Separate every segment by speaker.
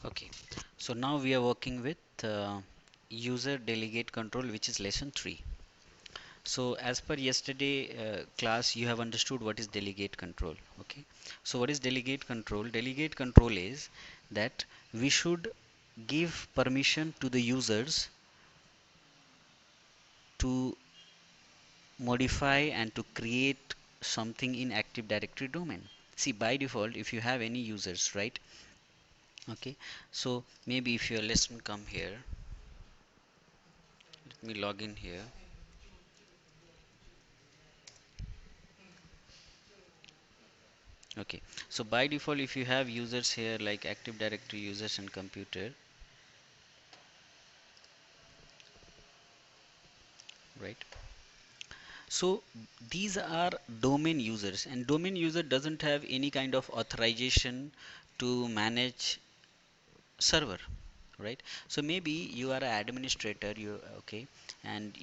Speaker 1: Okay, so now we are working with user delegate control, which is lesson 3. So as per yesterday class, you have understood what is delegate control. Okay, so what is delegate control? Delegate control is that we should give permission to the users to modify and to create something in Active Directory domain. See, by default, if you have any users, right? Okay, so maybe if your lesson come here, let me log in here. Okay, so by default, if you have users here like Active Directory users and computer, right? So these are domain users, and domain user doesn't have any kind of authorization to manage server, right? So maybe you are an administrator, you okay, and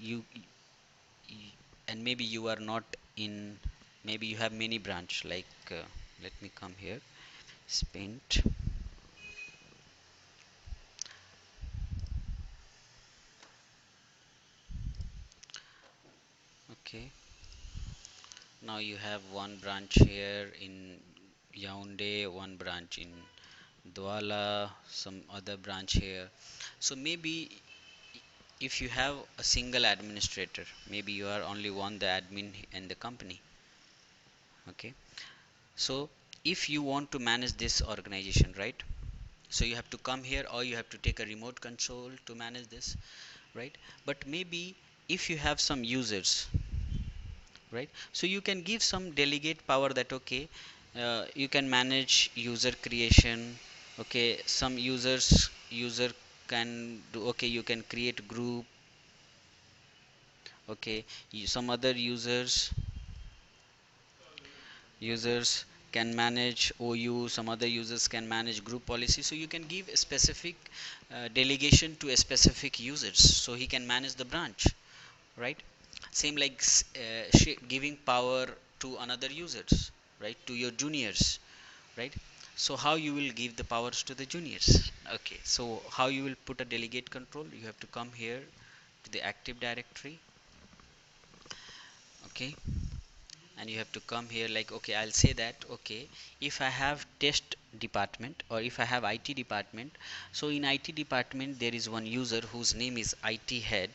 Speaker 1: and maybe you are not in, maybe you have many branch like let me come here, spent. Okay, now you have one branch here in Yaoundé, one branch in Douala, some other branch here. So maybe if you have a single administrator, maybe you are only one the admin in the company. Okay, so if you want to manage this organization, right? So you have to come here or you have to take a remote control to manage this, right? But maybe if you have some users, right, so you can give some delegate power that okay, you can manage user creation. Okay, some user can do, okay, you can create group. Okay, some other users can manage OU, some other users can manage group policy. So you can give a specific delegation to a specific users, so he can manage the branch, right? Same like giving power to another users, right, to your juniors, right? So how you will give the powers to the juniors? Okay, so how you will put a delegate control? You have to come here to the Active Directory. Okay, and you have to come here like, okay, I'll say that, okay, if I have test department or if I have IT department, so in IT department there is one user whose name is IT head.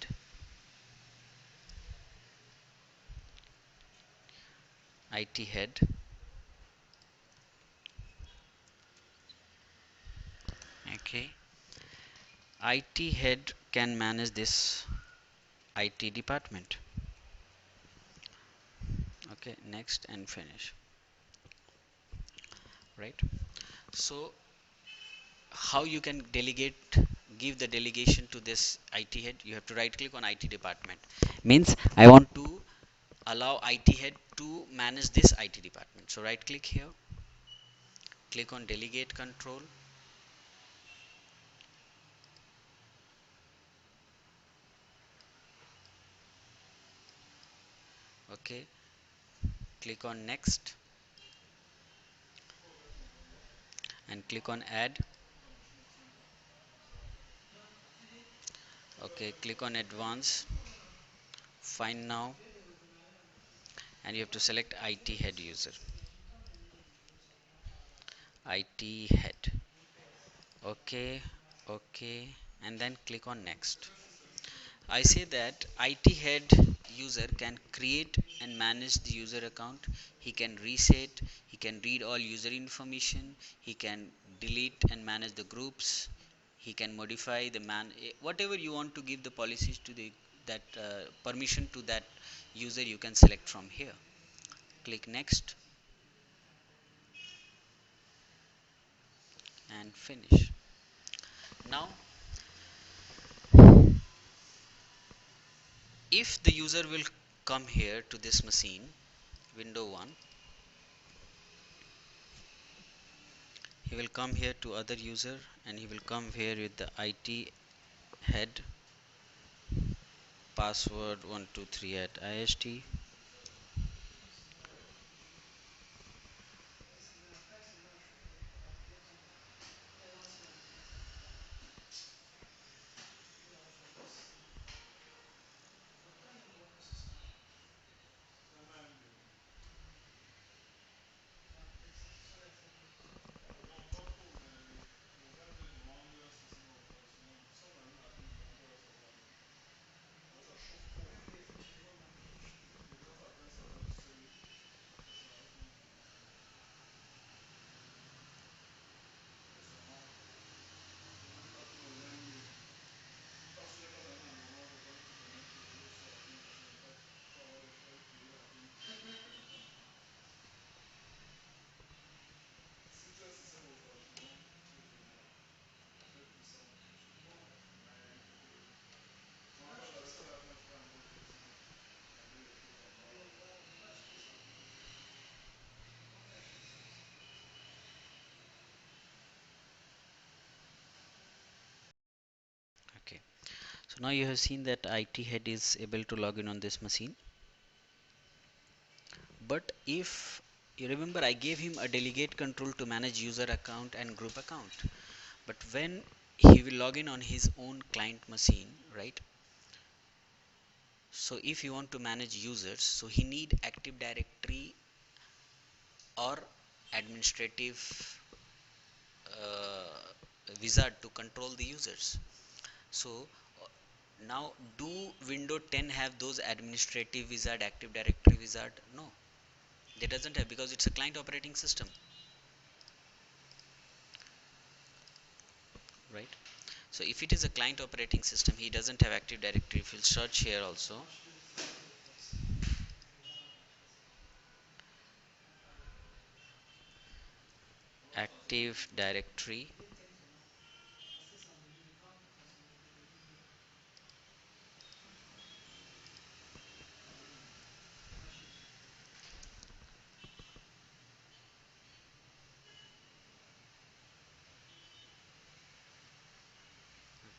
Speaker 1: IT head. Okay, IT head can manage this IT department. Okay, next and finish, right? So how you can delegate, give the delegation to this IT head? You have to right click on IT department, means I want to allow IT head to manage this IT department. So right click here, click on delegate control. Okay, click on next and click on add. Okay, click on advanced, find now, and you have to select IT head user. IT head. Okay, okay, and then click on next. I say that IT head user can create and manage the user account. He can reset, he can read all user information, he can delete and manage the groups, he can modify the whatever you want to give the policies to the that permission to that user, you can select from here. Click next and finish. Now if the user will come here to this machine, window 1, he will come here to other user and he will come here with the IT head password 123 at IST. So now you have seen that IT head is able to log in on this machine. But if you remember, I gave him a delegate control to manage user account and group account. But when he will log in on his own client machine, right? So if you want to manage users, so he need Active Directory or administrative wizard to control the users. So now, do Windows 10 have those administrative wizard, Active Directory wizard? No, they doesn't have, because it's a client operating system, right? So if it is a client operating system, he doesn't have Active Directory. If you'll search here also, Active Directory.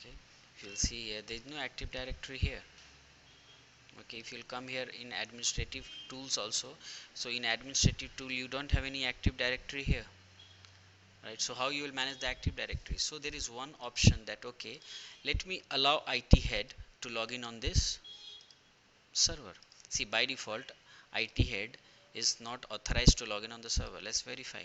Speaker 1: Okay, if you'll see here, there is no Active Directory here. Okay, if you'll come here in administrative tools also, so in administrative tool you don't have any Active Directory here, right? So how you will manage the Active Directory? So there is one option that, okay, let me allow IT head to log in on this server. See, by default IT head is not authorized to log in on the server. Let's verify.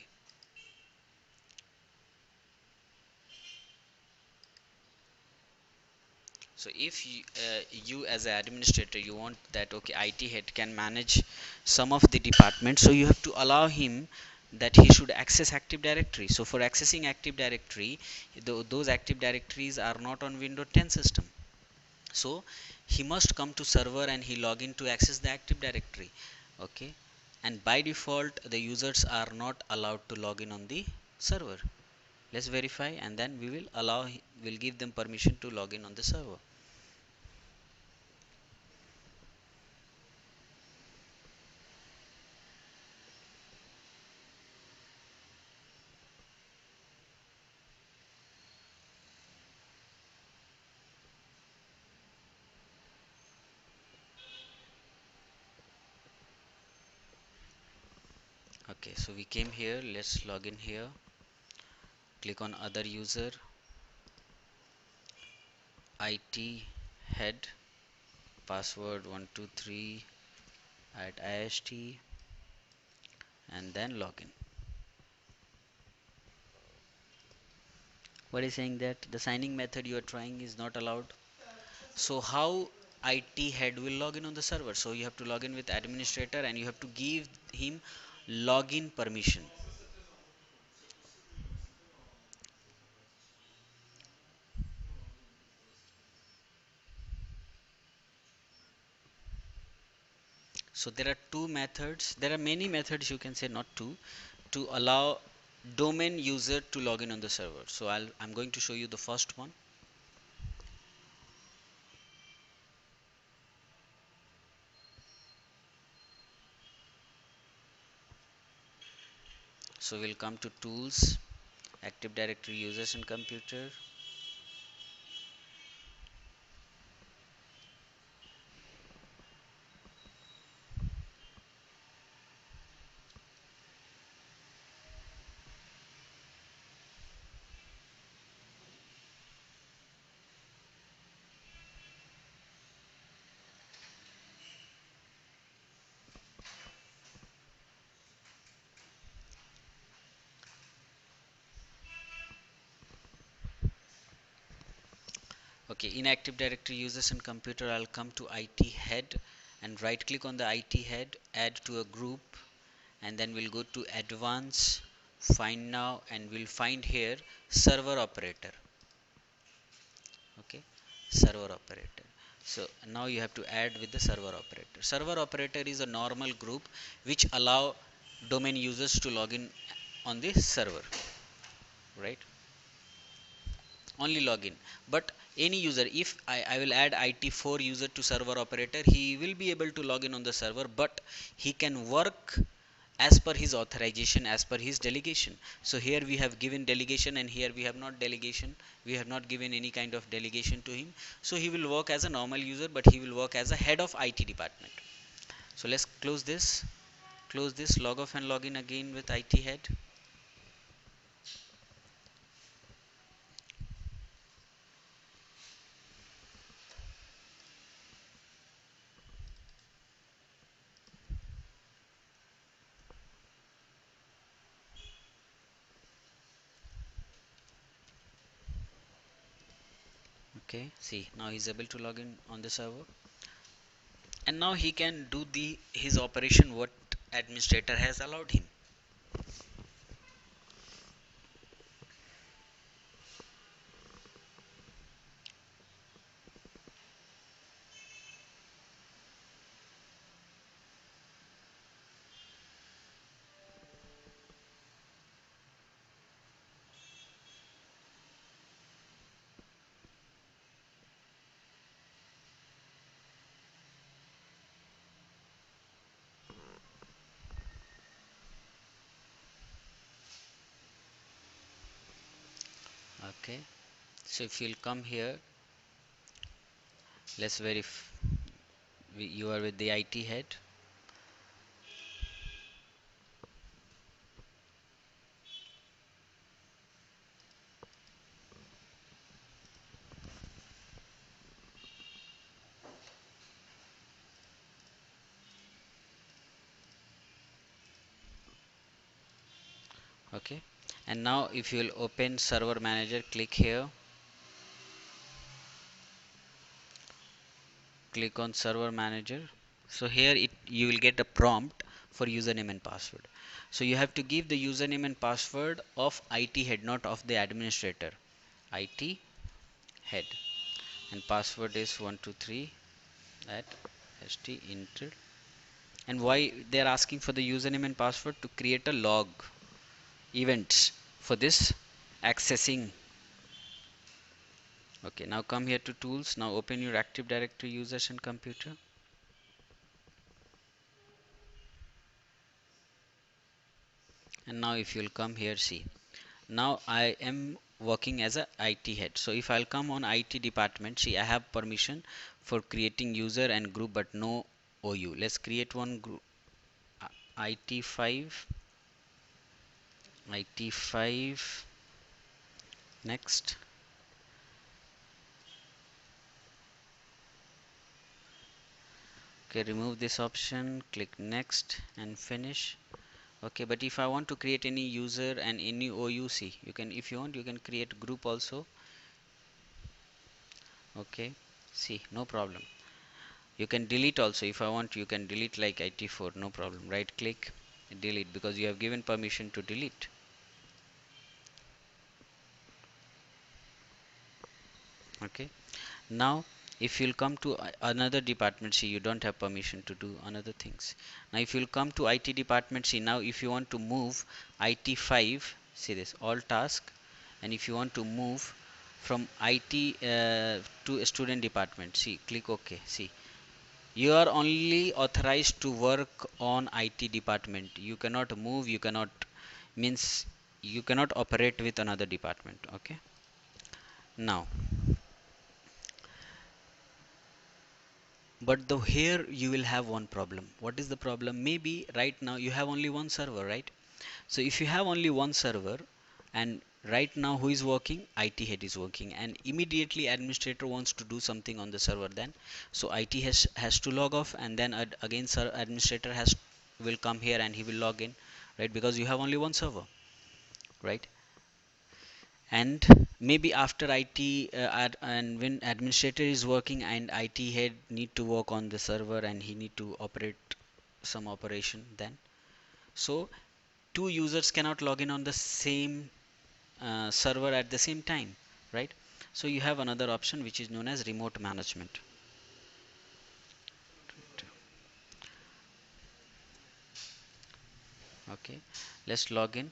Speaker 1: So if you as an administrator, you want that, okay, IT head can manage some of the departments, so you have to allow him that he should access Active Directory. So for accessing Active Directory, those Active Directories are not on Windows 10 system. So he must come to server and he log in to access the Active Directory. Okay, and by default the users are not allowed to log in on the server. Let's verify, and then we will will give them permission to log in on the server. Okay, so we came here, let's log in here, click on other user, IT head, password 123 at IST, and then login. What is saying that the signing method you are trying is not allowed? So how IT head will log in on the server? So you have to log in with administrator and you have to give him login permission. So there are two methods. There are many methods, you can say, not two, to allow domain user to log in on the server. So I'm going to show you the first one. So we'll come to tools, Active Directory users and computer. Okay, in Active Directory users and computer, I'll come to IT head and right click on the IT head, add to a group, and then we'll go to advanced, find now, and we'll find here server operator. Okay, server operator. So now you have to add with the server operator. Server operator is a normal group which allow domain users to log in on the server, right? Only login. But any user, if I will add IT4 user to server operator, he will be able to log in on the server, but he can work as per his authorization, as per his delegation. So here we have given delegation and here we have not delegation, we have not given any kind of delegation to him. So he will work as a normal user, but he will work as a head of IT department. So let's close this, log off and log in again with IT head. Okay, see, now he's able to log in on the server, and now he can do the his operation what administrator has allowed him. Okay, so if you'll come here, let's verify you are with the IT head. Okay, and now if you'll open server manager, click here, click on server manager. So here you will get a prompt for username and password. So you have to give the username and password of IT head, not of the administrator. IT head, and password is 123 at st intel. And why they are asking for the username and password? To create a log events for this accessing. Okay, now come here to tools. Now open your Active Directory users and computer. And now if you'll come here, see, now I am working as a IT head. So if I'll come on IT department, see, I have permission for creating user and group, but no OU. Let's create one group, IT5, IT5, next. Okay, remove this option, click next and finish. Okay, but if I want to create any user and any OUC, you can, if you want, you can create group also. Okay, see, no problem. You can delete also. If I want, you can delete like IT4, no problem. Right click, delete, because you have given permission to delete. Okay, now if you'll come to another department, see, you don't have permission to do another things. Now if you'll come to IT department, see, now if you want to move IT5, see this all task, and if you want to move from IT to a student department, see, click OK. See, you are only authorized to work on IT department. You cannot move, you cannot, means you cannot operate with another department. Okay, now, but the here you will have one problem. What is the problem? Maybe right now you have only one server, right? So if you have only one server, and right now who is working? IT head is working, and immediately administrator wants to do something on the server, then so IT has to log off, and then again sir administrator has will come here and he will log in, right? Because you have only one server, right? And maybe after IT and when administrator is working and IT head need to work on the server and he need to operate some operation, then so two users cannot log in on the same server at the same time, right? So you have another option which is known as remote management. Okay, let's log in.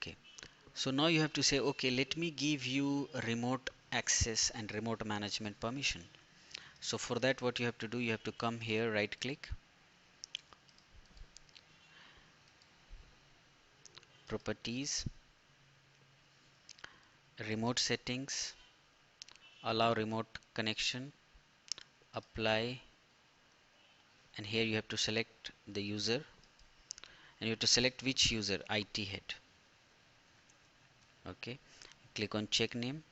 Speaker 1: Okay, so now you have to say, okay, let me give you remote access and remote management permission. So for that, what you have to do, you have to come here, right click, properties, remote settings, allow remote connection, apply, and here you have to select the user, and you have to select which user, IT head. Okay, click on check name.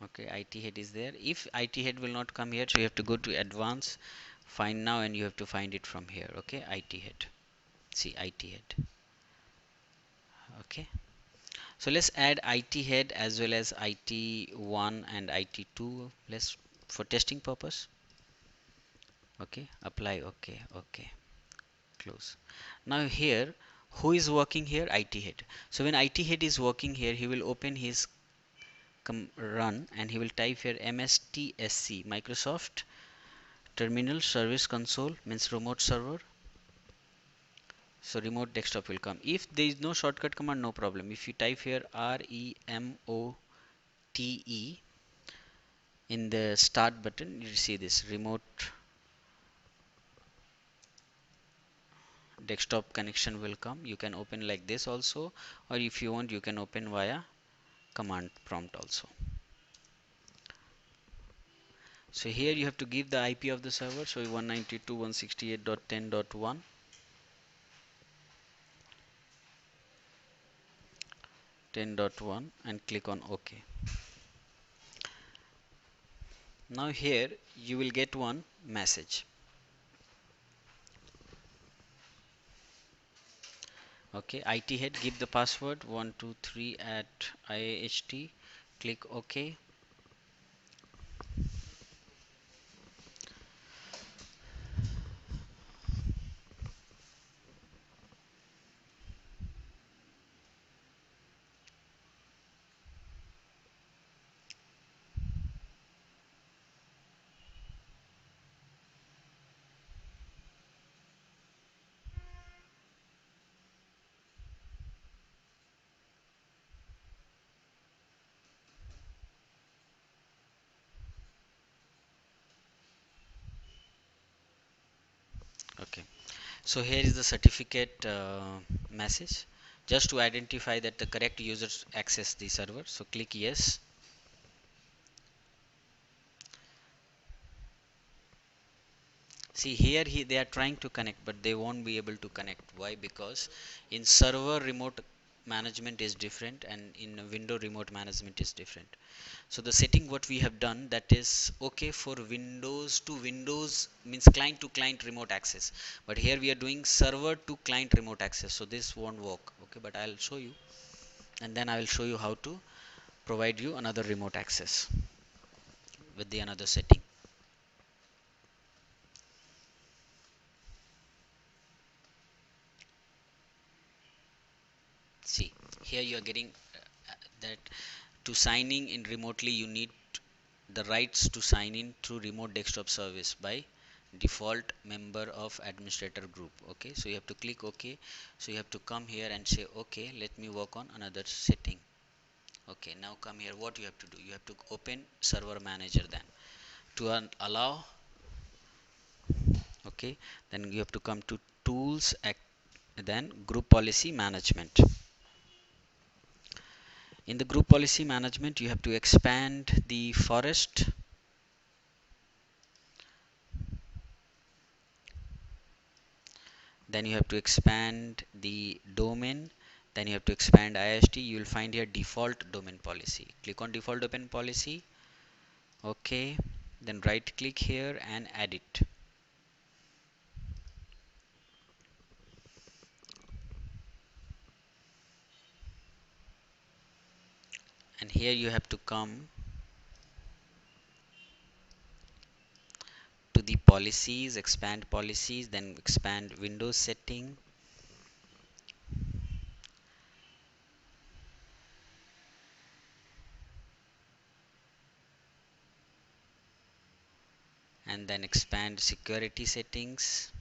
Speaker 1: Okay, IT head is there. If IT head will not come here, so you have to go to advanced, find now, and you have to find it from here. Okay, IT head. See, IT head. Okay, so let's add IT head as well as IT1 and IT2. Let's, for testing purpose. Okay, apply. Okay, okay, close. Now here, who is working here? IT head. So when IT head is working here, he will open his run, and he will type here mstsc Microsoft Terminal Service Console, means remote server. So remote desktop will come. If there is no shortcut command, no problem. If you type here remote in the start button, you see this remote desktop connection will come. You can open like this also, or if you want, you can open via command prompt also. So here you have to give the IP of the server. So 192.168.10.1, 10.1, and click on OK. Now here you will get one message. Okay, IT head, give the password 123 at IAHT, click OK. Okay, so here is the certificate message, just to identify that the correct users access the server. So click yes. See here, they are trying to connect, but they won't be able to connect. Why? Because in server remote management is different, and in window remote management is different. So the setting what we have done, that is okay for Windows to Windows, means client to client remote access, but here we are doing server to client remote access, so this won't work. Okay, but I'll show you, and then I will show you how to provide you another remote access with the another setting. See, here you are getting that to signing in remotely, you need the rights to sign in through remote desktop service by default member of administrator group. Okay, so you have to click OK. So you have to come here and say, okay, let me work on another setting. Okay, now come here. What you have to do, you have to open server manager, then to allow. Okay, then you have to come to tools, then group policy management. In the group policy management, you have to expand the forest, then you have to expand the domain, then you have to expand IST. You will find here default domain policy. Click on default domain policy. Okay, then right click here and add it. And here you have to come to the policies, expand policies, then expand Windows setting, and then expand security settings,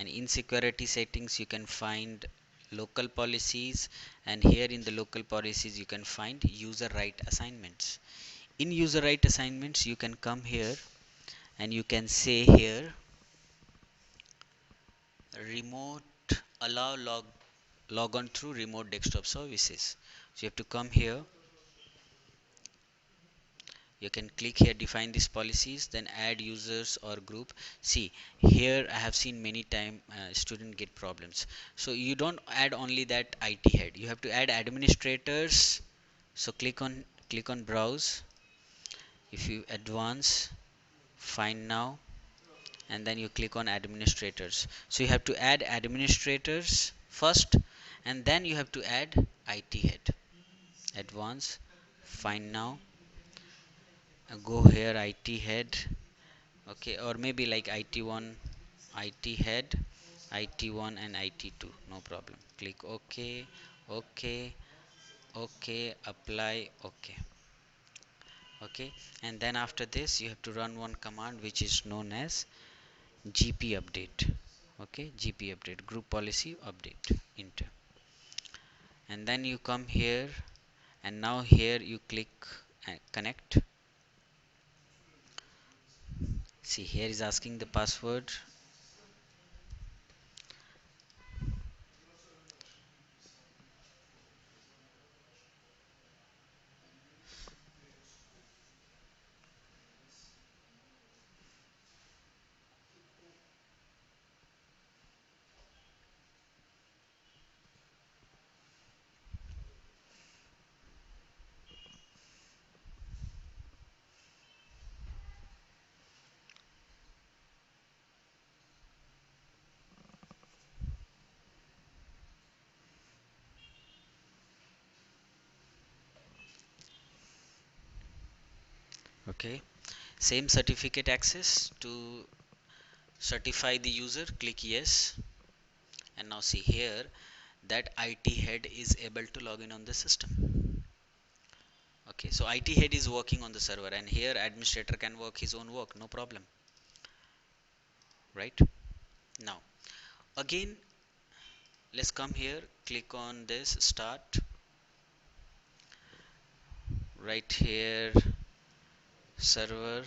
Speaker 1: and in security settings you can find local policies, and here in the local policies you can find user right assignments. In user right assignments you can come here and you can say here remote allow log on through remote desktop services. So you have to come here, you can click here define these policies, then add users or group. See here I have seen many time student get problems. So you don't add only that IT head, you have to add administrators. So click on browse, if you advance find now, and then you click on administrators. So you have to add administrators first, and then you have to add IT head. Advance find now, go here IT head, okay, or maybe like IT1, IT head, IT1 and IT2, no problem. Click OK, OK, OK, apply, OK. Okay, and then after this you have to run one command which is known as gp update. Okay, gp update, group policy update, enter, and then you come here, and now here you click connect. See here is asking the password. Okay, same certificate access to certify the user, click yes, and now see here that IT head is able to log in on the system. Okay, so IT head is working on the server, and here administrator can work his own work, no problem, right? Now again let's come here, click on this start, right here server,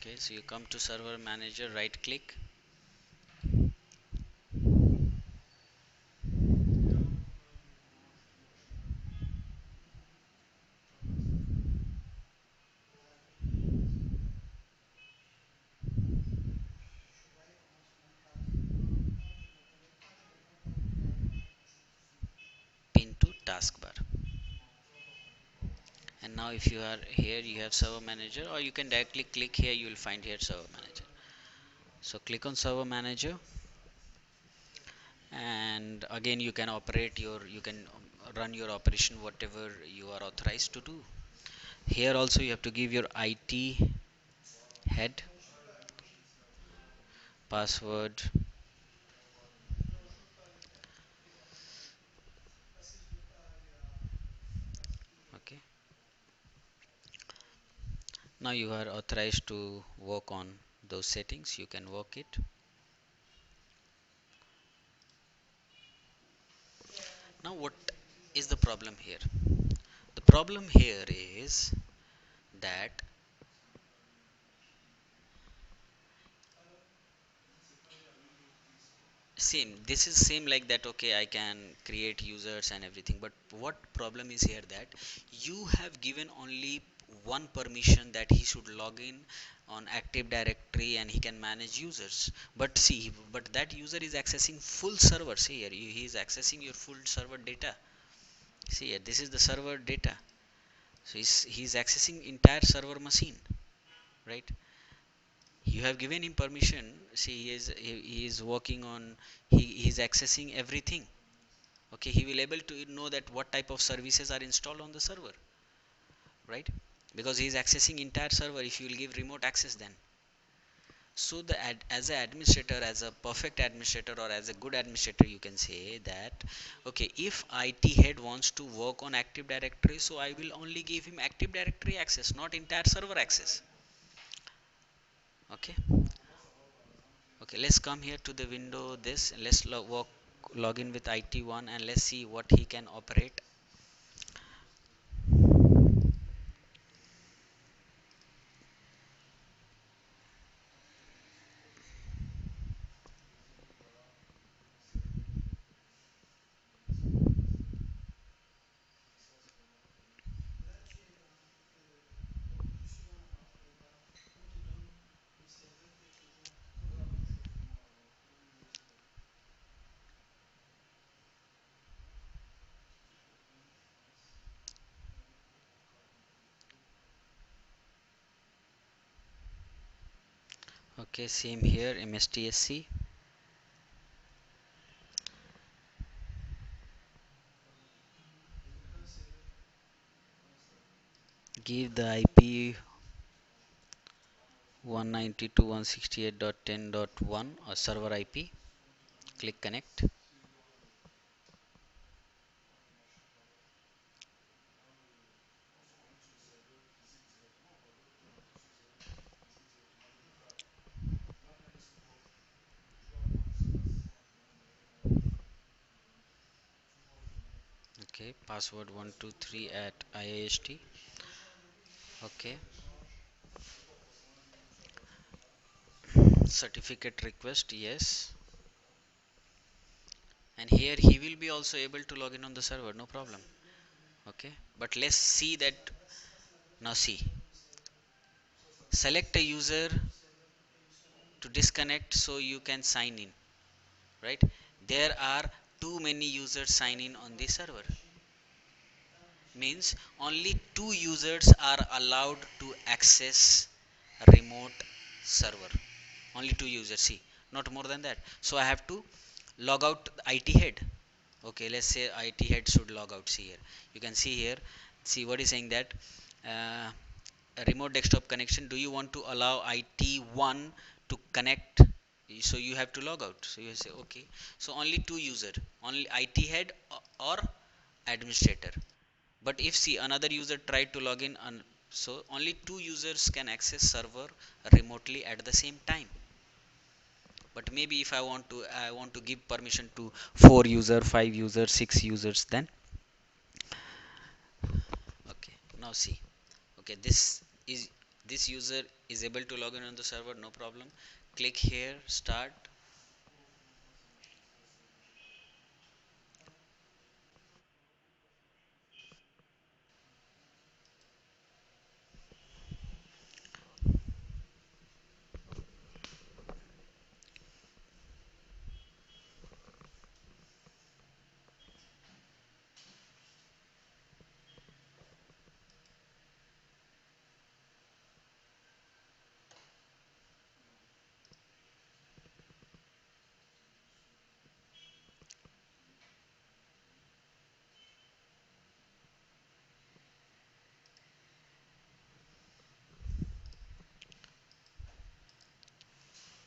Speaker 1: okay, so you come to server manager, right click, pin to taskbar, and now if you are here you have server manager, or you can directly click here, you will find here server manager. So click on server manager, and again you can operate your, you can run your operation whatever you are authorized to do. Here also you have to give your IT head password. Okay, now you are authorized to work on those settings, you can work it. Now what is the problem here? The problem here is that, Same, this is same like that. Okay, I can create users and everything, but what problem is here that you have given only one permission that he should log in on Active Directory and he can manage users. But see, but that user is accessing full server. See here, he is accessing your full server data. See here, this is the server data. So he's accessing entire server machine, right? You have given him permission. See, he is working on, he is accessing everything. Okay, he will able to know that what type of services are installed on the server, right? Because he is accessing entire server if you will give remote access then. So as an administrator, as a perfect administrator or as a good administrator, you can say that okay, if IT head wants to work on Active Directory, so I will only give him Active Directory access, not entire server access. Okay, okay, let's come here to the window this, let's log in with IT1 and let's see what he can operate. Okay, same here, MSTSC. Give the IP 192.168.10.1 or server IP. Click connect. Okay, password 123 at IIST. Okay, certificate request, yes. And here he will be also able to log in on the server, no problem. Okay, but let's see that. Now see, select a user to disconnect so you can sign in, right? There are too many users sign in on the server, means only two users are allowed to access remote server. Only two users, see, not more than that. So I have to log out IT head. Okay, let's say IT head should log out. See here, you can see here, see what is saying that uh, a remote desktop connection, do you want to allow IT1 to connect? So you have to log out. So you say okay, so only two user, only IT head or administrator. But if see another user tried to log in, so only two users can access server remotely at the same time. But maybe if I want to give permission to four user, five users, six users, then okay, now see, okay, is this user is able to log in on the server, no problem. Click here, start.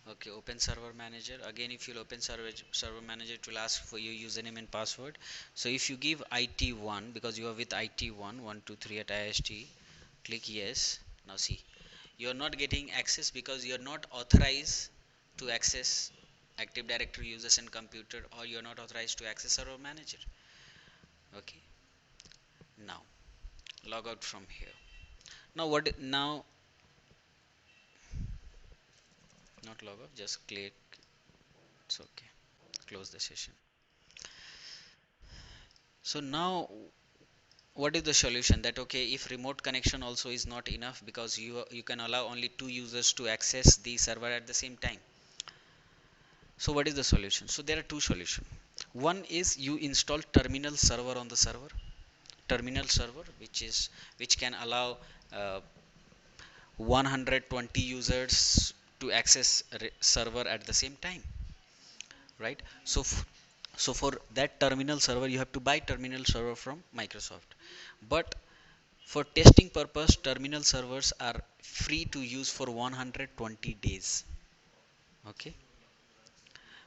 Speaker 1: Okay, open server manager. Again, if you'll open server manager, it will ask for your username and password. So if you give IT1, because you are with IT1 123 at IST, click yes. Now see, you are not getting access because you are not authorized to access Active Directory users and computer, or you are not authorized to access server manager. Okay, now log out from here. Now what? Now not log out, just click. It's okay. close the session. So now what is the solution? That okay, if remote connection also is not enough, because you can allow only two users to access the server at the same time. So what is the solution? So there are two solutions. One is you install terminal server on the server. Terminal server, which can allow 120 users to access server at the same time, right? So for that terminal server you have to buy terminal server from Microsoft, but for testing purpose terminal servers are free to use for 120 days. Okay,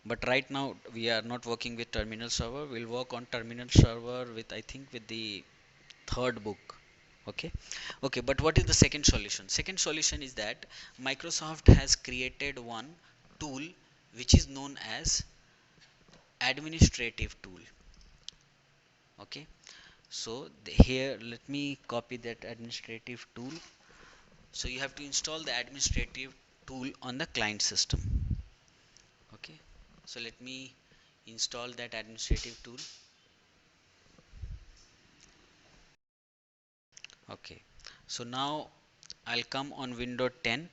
Speaker 1: but right now we are not working with terminal server. We'll work on terminal server with, I think, with the third book. Okay. Okay, but what is the second solution? Second solution is that Microsoft has created one tool which is known as administrative tool. Okay, so here let me copy that administrative tool. So you have to install the administrative tool on the client system. Okay, so let me install that administrative tool. Okay, so now I'll come on Windows 10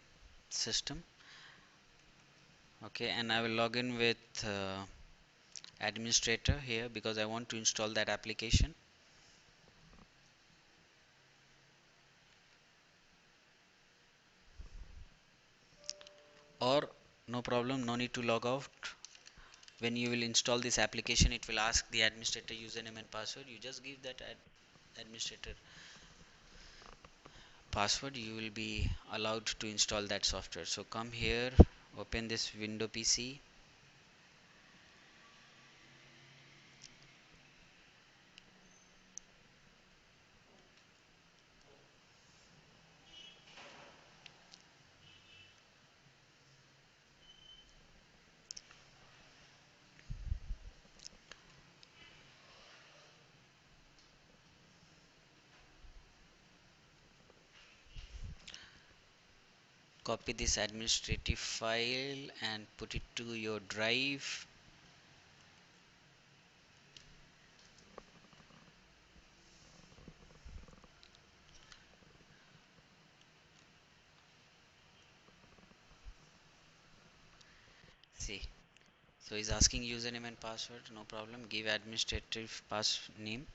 Speaker 1: system. Okay, and I will log in with administrator here because I want to install that application. Or no problem, no need to log out. When you will install this application, it will ask the administrator username and password. You just give that administrator password, you will be allowed to install that software. So come here, open this window PC. Copy this administrative file and put it to your drive. See, so he's asking username and password, no problem, give administrative pass name.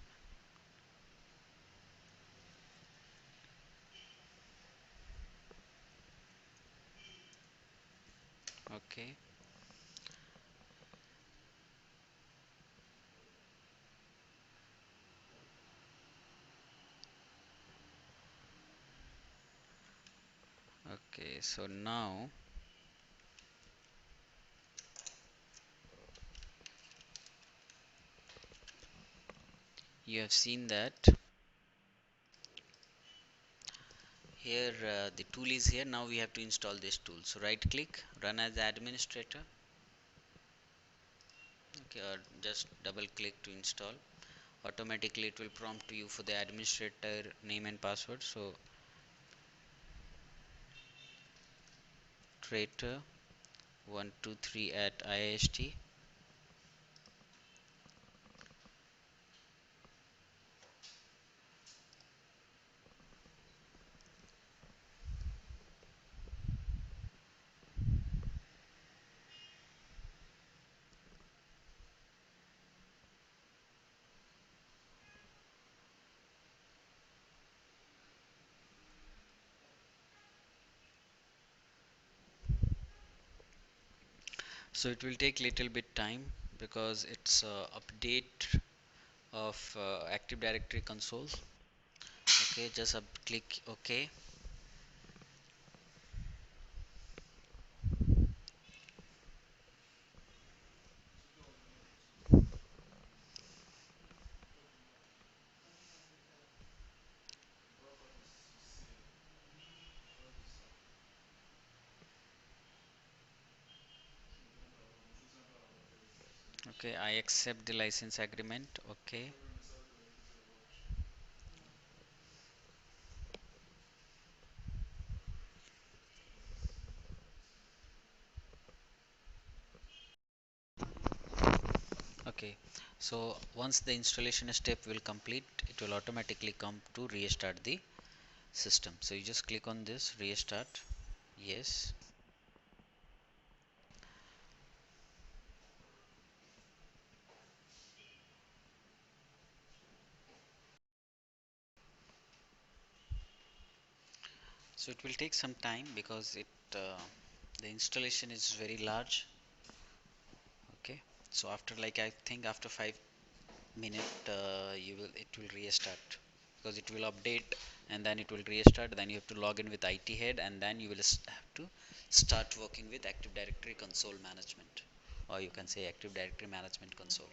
Speaker 1: Okay, okay, so now you have seen that here the tool is here. Now we have to install this tool. So right click, run as administrator. Okay, or just double click to install. Automatically it will prompt you for the administrator name and password. So traitor 123 at IIST. So it will take little bit time because it's update of Active Directory console. Okay, just click OK. Okay, I accept the license agreement. Okay, So once the installation step will complete, it will automatically come to restart the system. So you just click on this restart. Yes. So it will take some time because the installation is very large. Okay. So after, like, I think after 5 minutes, you will it will restart, because it will update and then it will restart. Then you have to log in with IT head, and then you will have to start working with Active Directory console management, or you can say Active Directory management console.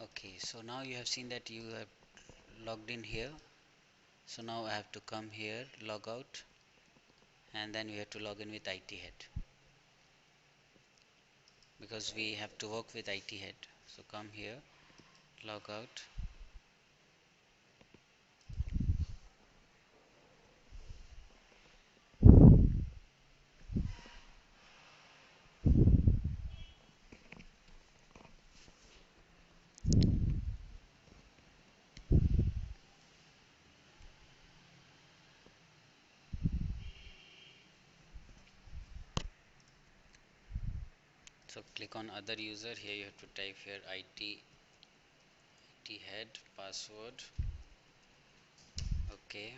Speaker 1: Okay, so now you have seen that you have logged in here. So now I have to come here, log out, and then we have to log in with IT head, because we have to work with IT head. So come here, log out. So click on other user. Here you have to type here IT head password. Okay.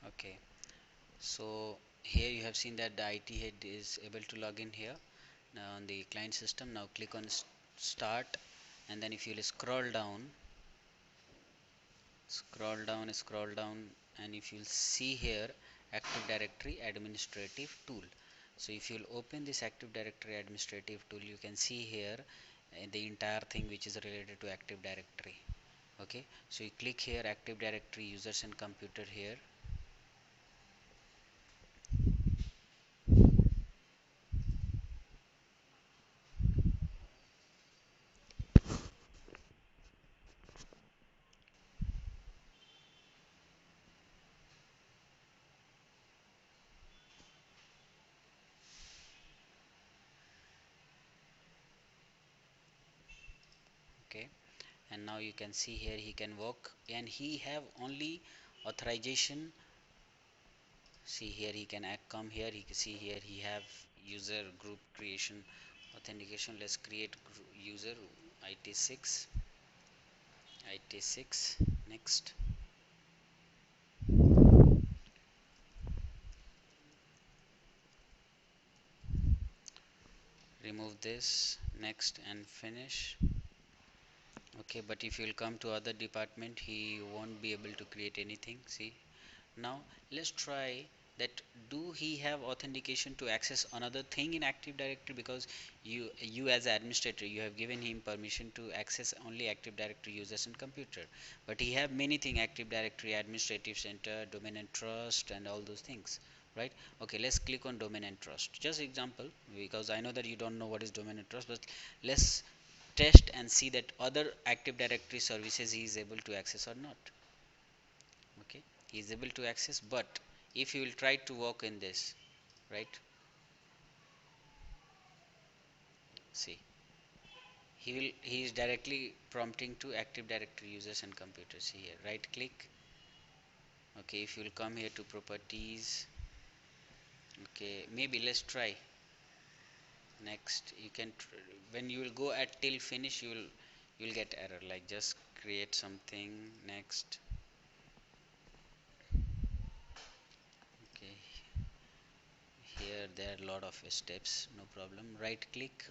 Speaker 1: Okay. So here you have seen that the IT head is able to log in here now on the client system. Now click on start, and then if you will scroll down, and if you'll see here Active Directory Administrative Tool. So if you'll open this Active Directory Administrative Tool, you can see here the entire thing which is related to Active Directory. Okay, so you click here Active Directory users and computer here. Okay, and now you can see here he can work, and he have only authorization. See here he can come here, he can see here he have user group creation authentication. Let's create user IT6 next. Remove this, next, and finish. Okay, but if you'll come to other department, he won't be able to create anything. See, Now let's try that, do he have authentication to access another thing in Active Directory? Because you as an administrator, you have given him permission to access only Active Directory users and computer, but he have many things: Active Directory, Administrative Center, Domain and Trust, and all those things, right? Okay, let's click on Domain and Trust, just example, because I know that you don't know what is Domain and Trust, but let's test and see that other Active Directory services he is able to access or not. Okay, he is able to access, but if you will try to work in this, right, see, he is directly prompting to Active Directory users and computers. See here, right click. Okay, if you will come here to properties, okay, maybe let's try next. You can when you will go at till finish, you will get error, like just create something next. Okay, here there are a lot of steps, no problem. Right click.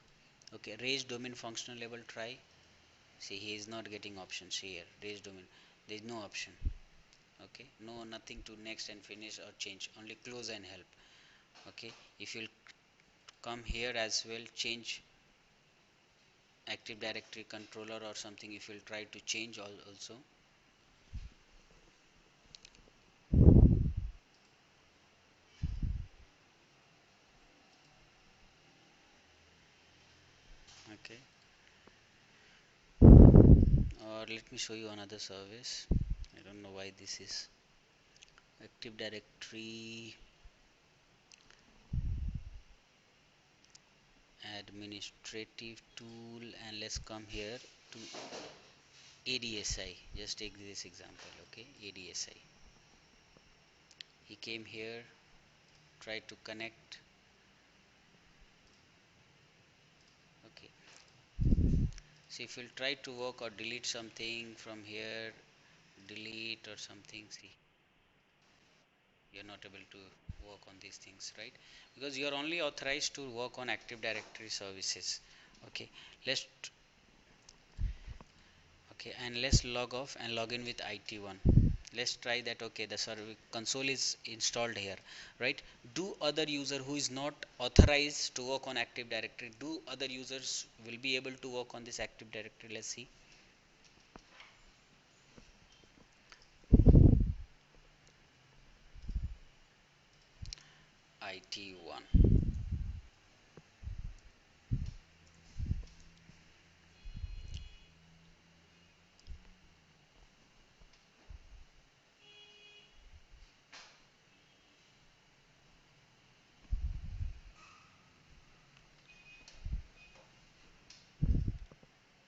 Speaker 1: Okay, raise domain functional level, try. See, he is not getting options here. Raise domain, there is no option. Okay, no, nothing to next and finish or change, only close and help. Okay, if you'll come here as well, change Active Directory controller or something, if you'll try to change also. Okay, or let me show you another service. I don't know why this is Active Directory administrative tool, and let's come here to ADSI. Just take this example. Okay, ADSI, he came here, try to connect. Okay, so if you'll try to work or delete something from here, delete or something, see, you're not able to work on these things, right? Because you're only authorized to work on Active Directory services. Okay, let's okay, and let's log off and log in with IT1. Let's try that. Okay, the server console is installed here, right? Do other user who is not authorized to work on Active Directory, do other users will be able to work on this Active Directory? Let's see. IT1.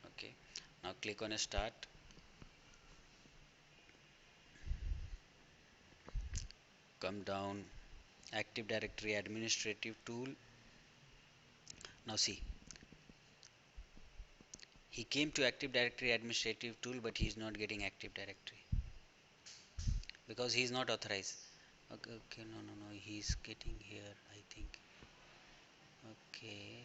Speaker 1: Okay, now click on a start. Come down, Active Directory administrative tool. Now see, he came to Active Directory administrative tool, but he is not getting Active Directory because he is not authorized. Okay, okay, no, no, no, he is getting here, I think. Okay,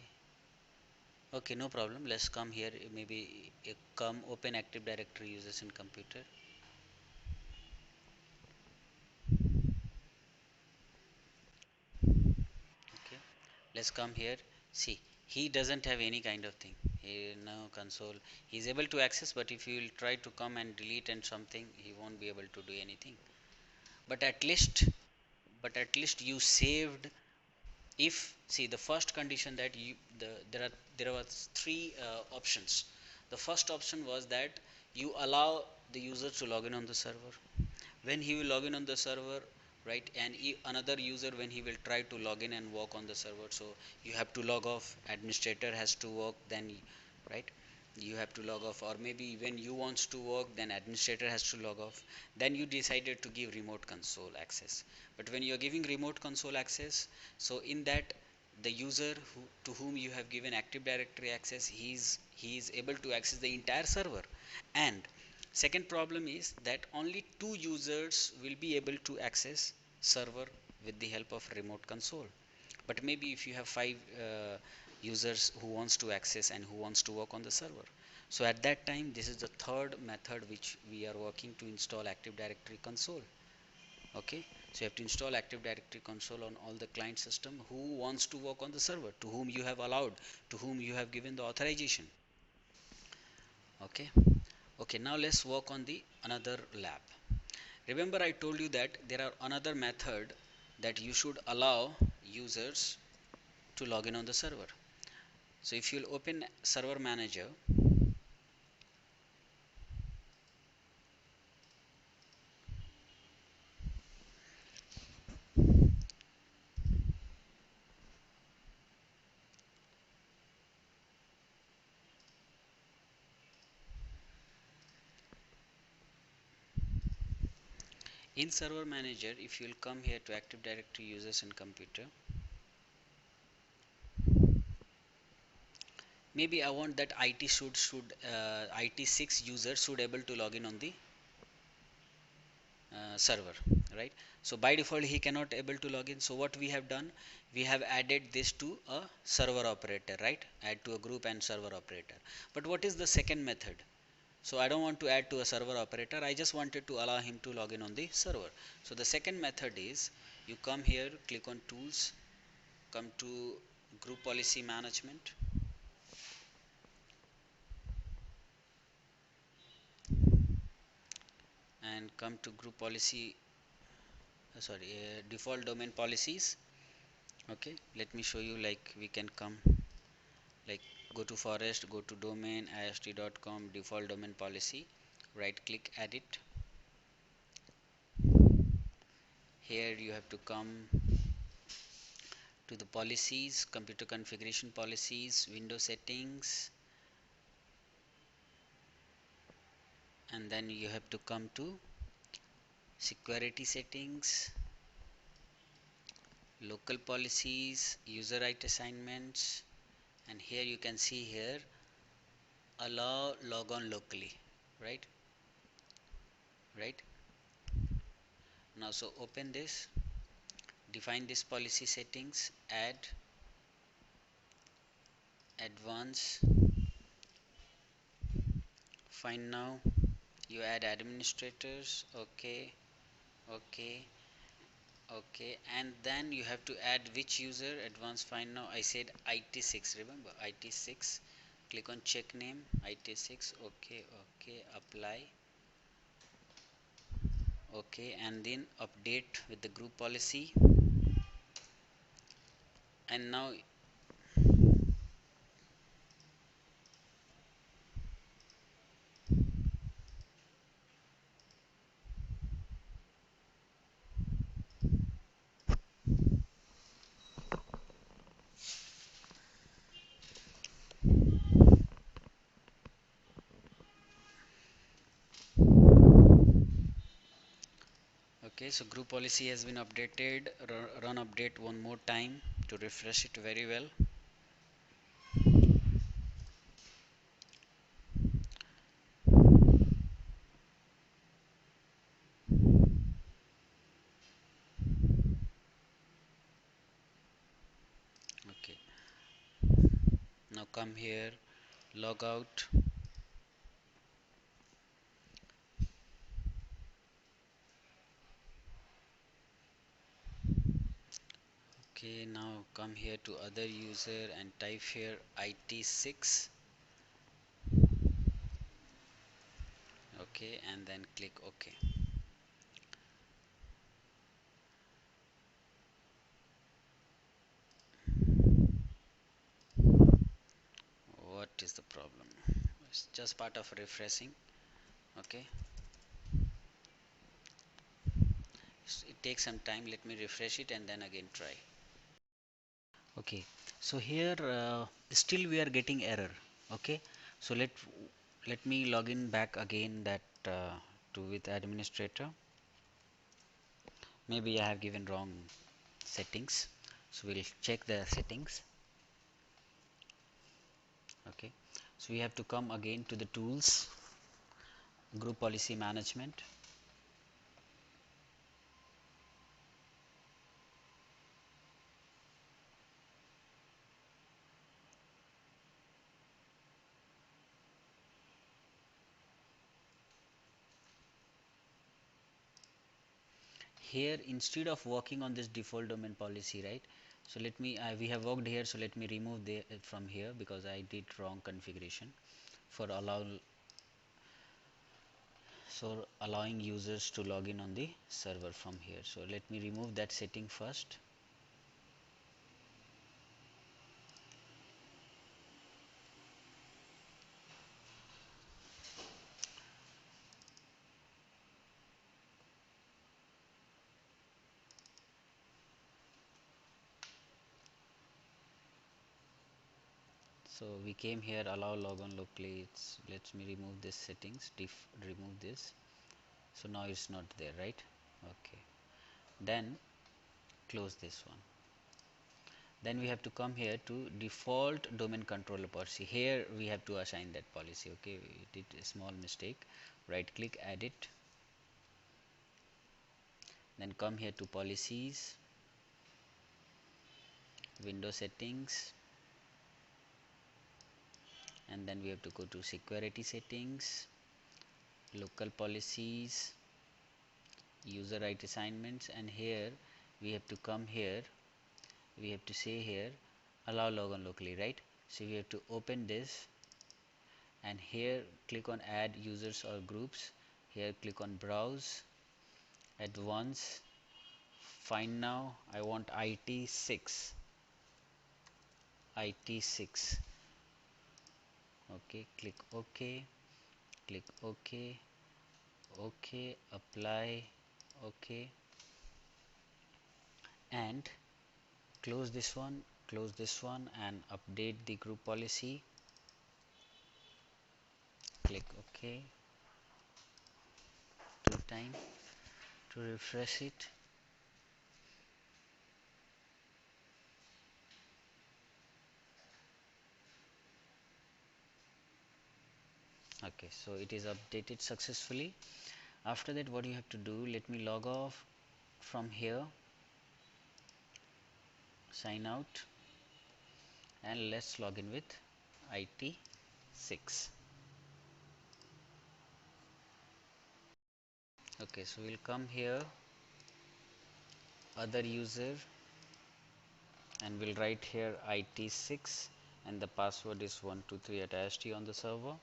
Speaker 1: okay, no problem. Let's come here. Maybe come open Active Directory users in computer. Okay, let's come here. See, he doesn't have any kind of thing. He no console. He's able to access, but if you will try to come and delete and something, he won't be able to do anything. But at least, you saved. If see, the first condition that there was three options. The first option was that you allow the user to log in on the server. When he will log in on the server, right, and another user, when he will try to log in and work on the server, so you have to log off, administrator has to work, then right, you have to log off, or maybe when you wants to work, then administrator has to log off. Then you decided to give remote console access. But when you are giving remote console access, so in that, the user to whom you have given Active Directory access, he is able to access the entire server. And second problem is that only two users will be able to access server with the help of remote console. But maybe if you have five users who wants to access and who wants to work on the server, so at that time, this is the third method which we are working to install Active Directory console. Okay, so you have to install Active Directory console on all the client system who wants to work on the server, to whom you have allowed, to whom you have given the authorization. Okay, okay, now let's work on the another lab. Remember I told you that there are another method that you should allow users to log in on the server. So if you'll open server manager, in server manager, if you'll come here to Active Directory users and computer, maybe I want that IT6 user should able to log in on the server, right? So by default he cannot able to log in. So what we have done, we have added this to a server operator, right? Add to a group and server operator. But what is the second method? So I don't want to add to a server operator, I just wanted to allow him to log in on the server. So the second method is, you come here, click on tools, come to group policy management, and come to group policy, default domain policies. Okay, let me show you, like we can come, like go to forest, go to domain, ist.com, default domain policy, right click, edit. Here you have to come to the policies, computer configuration policies, window settings, and then you have to come to security settings, local policies, user right assignments, and here you can see here, allow logon locally, right? Right now, so open this, define this policy settings, add advanced, find now, you add administrators, okay, okay, okay, and then you have to add which user, advanced, find now, I said IT6, remember IT6, click on check name, IT6, okay, okay, apply, okay, and then update with the group policy. And now, okay, so group policy has been updated. Run update one more time to refresh it very well. Okay, now come here, log out. Okay, now come here to other user and type here IT6. Okay, and then click OK. What is the problem? It's just part of refreshing. Okay, so it takes some time. Let me refresh it and then again try. Okay, so here still we are getting error. Okay, so let me log in back again, that to with administrator. Maybe I have given wrong settings, so we'll check the settings. Okay, so we have to come again to the tools, group policy management. here instead of working on this default domain policy, right? So let me we have worked here, so let me remove the from here because I did wrong configuration for allowing users to log in on the server from here. So let me remove that setting first. So we came here, allow logon locally. Let me remove this settings, remove this. So now it's not there, right? Okay, then close this one. Then we have to come here to default domain controller policy. Here we have to assign that policy. Okay, we did a small mistake. Right click, edit, then come here to policies, window settings, and then we have to go to security settings, local policies, user right assignments, and here we have to come here, we have to say here allow logon locally, right? So we have to open this, and here click on add users or groups. Here click on browse, advanced, find now. I want IT6, IT6. Okay, click OK, click OK, OK, apply, OK, and close this one, and update the group policy. Click OK 2 times to refresh it. Okay, so it is updated successfully. After that, what you have to do, let me log off from here, sign out, and let's log in with IT6. Okay, so we'll come here, other user, and we'll write here IT6, and the password is 123 at IST on the server.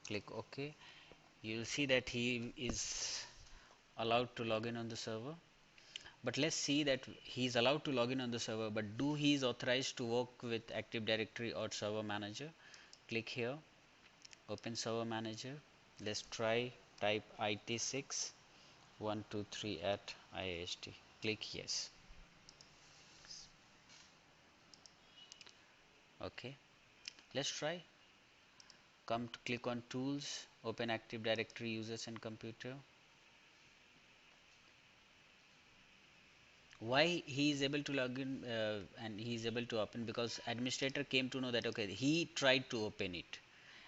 Speaker 1: Click OK. You'll see that he is allowed to log in on the server. But let's see that he is allowed to log in on the server, but do he is authorized to work with Active Directory or Server Manager? Click here, open Server Manager. Let's try type IT6 123 at IIST. Click yes. Okay, let's try. Come to click on Tools, open Active Directory Users and Computer. Why he is able to log in and he is able to open? Because administrator came to know that okay, he tried to open it,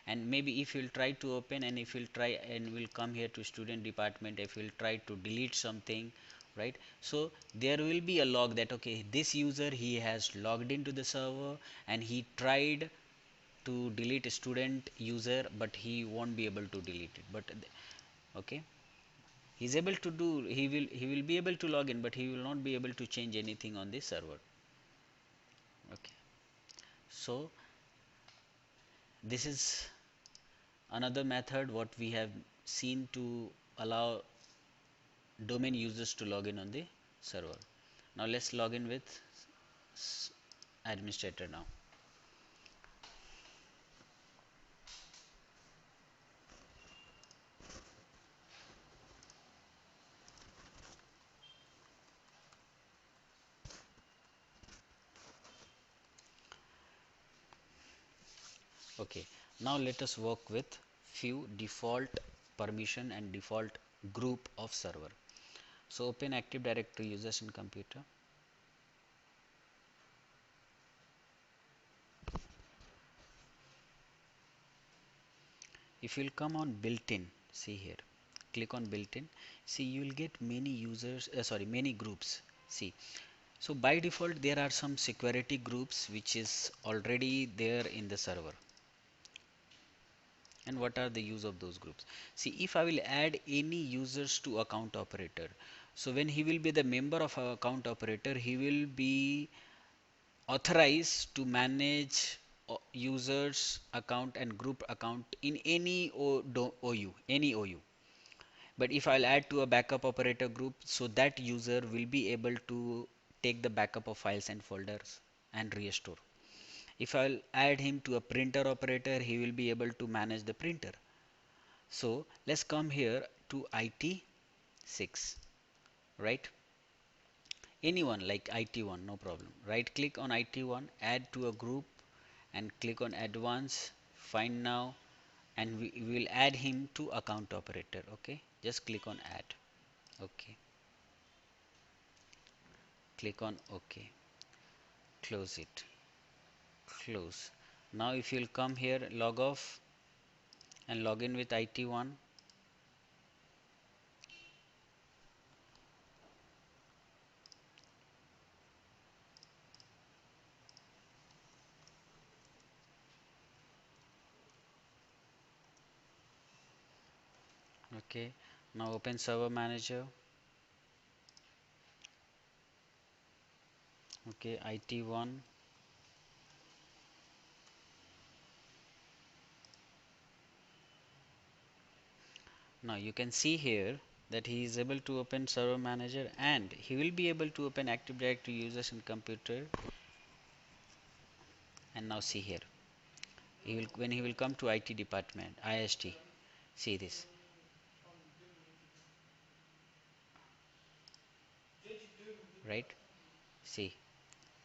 Speaker 1: and maybe if he'll try to open, and if he'll try and will come here to student department, if he'll try to delete something, right? So there will be a log that okay, this user he has logged into the server and he tried to delete a student user, but he won't be able to delete it. But okay, he's able to do, he will be able to log in, but he will not be able to change anything on the server. Okay, so this is another method what we have seen to allow domain users to log in on the server. Now let's log in with administrator now. Okay, now let us work with few default permission and default group of server. So open Active Directory users in computer. If you'll come on built-in, see here, click on built-in, see you will get many users, many groups. See, so by default there are some security groups which is already there in the server. And what are the use of those groups? See, if I will add any users to account operator, So when he will be the member of our account operator, he will be authorized to manage users account and group account in any OU, any OU. But if I'll add to a backup operator group, so that user will be able to take the backup of files and folders and restore. If I'll add him to a printer operator, he will be able to manage the printer. So let's come here to IT6, right? Anyone like IT1, no problem. Right click on IT1, add to a group, and click on advanced, find now, and we will add him to account operator. Okay, just click on add. Okay, click on OK, close it, close. Now if you'll come here, log off and log in with IT1. Okay, now open server manager. Okay, IT1. Now you can see here that he is able to open server manager, and he will be able to open Active Directory users in computer. And now see here, he will, when he will come to IT department, IST, see this. Right, see,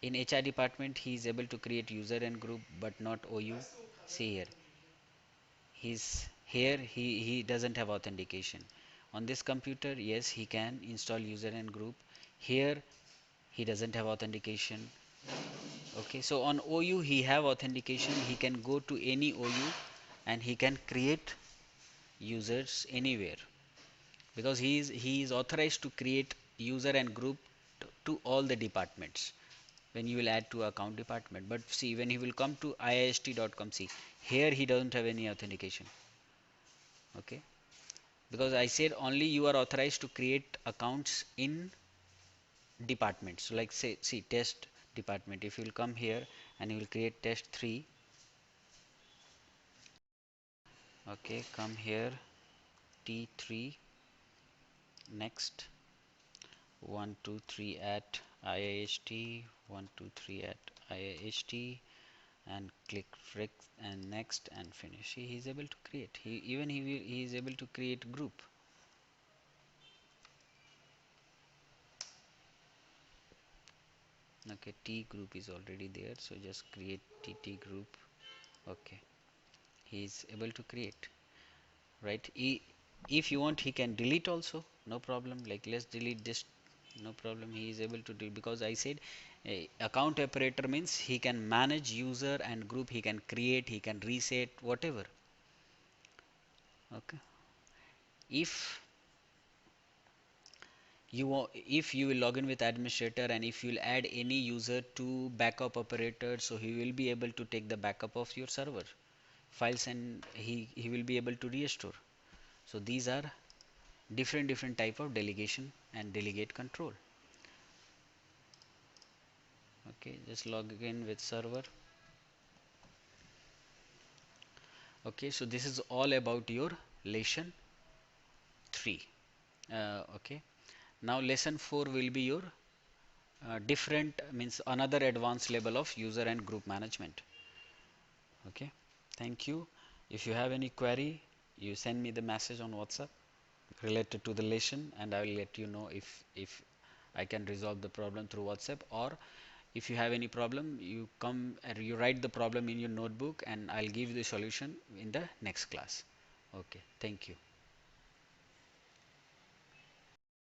Speaker 1: in HR department he is able to create user and group but not OU. See here, he's here, he doesn't have authentication. On this computer, yes, he can install user and group. Here he doesn't have authentication. Okay, so on OU he have authentication. He can go to any OU and he can create users anywhere, because he is authorized to create user and group to all the departments when you will add to account department. But see, when he will come to iist.com, see here he doesn't have any authentication. Okay, because I said only you are authorized to create accounts in departments. So like say, see, test department, if you will come here and you will create test 3. Okay, come here, T3, next, 123 at IIST, 123 at IIST, and click frick and next and finish. See, he is able to create. He is able to create group. Okay, T group is already there, so just create TT group. Okay, he is able to create. Right, if you want he can delete also, no problem. Like let's delete this, no problem. He is able to do, because I said account operator means he can manage user and group, he can create, he can reset, whatever. Okay, if if you will log in with administrator and if you will add any user to backup operator, so he will be able to take the backup of your server files, and he will be able to restore. So these are different type of delegation and delegate control. Okay, just log in with server. Okay, so this is all about your lesson 3. Okay, now lesson 4 will be your different, means another advanced level of user and group management. Okay, thank you. If you have any query, you send me the message on WhatsApp related to the lesson, and I will let you know if I can resolve the problem through WhatsApp, or if you have any problem, you come and you write the problem in your notebook and I'll give you the solution in the next class. Okay, thank you.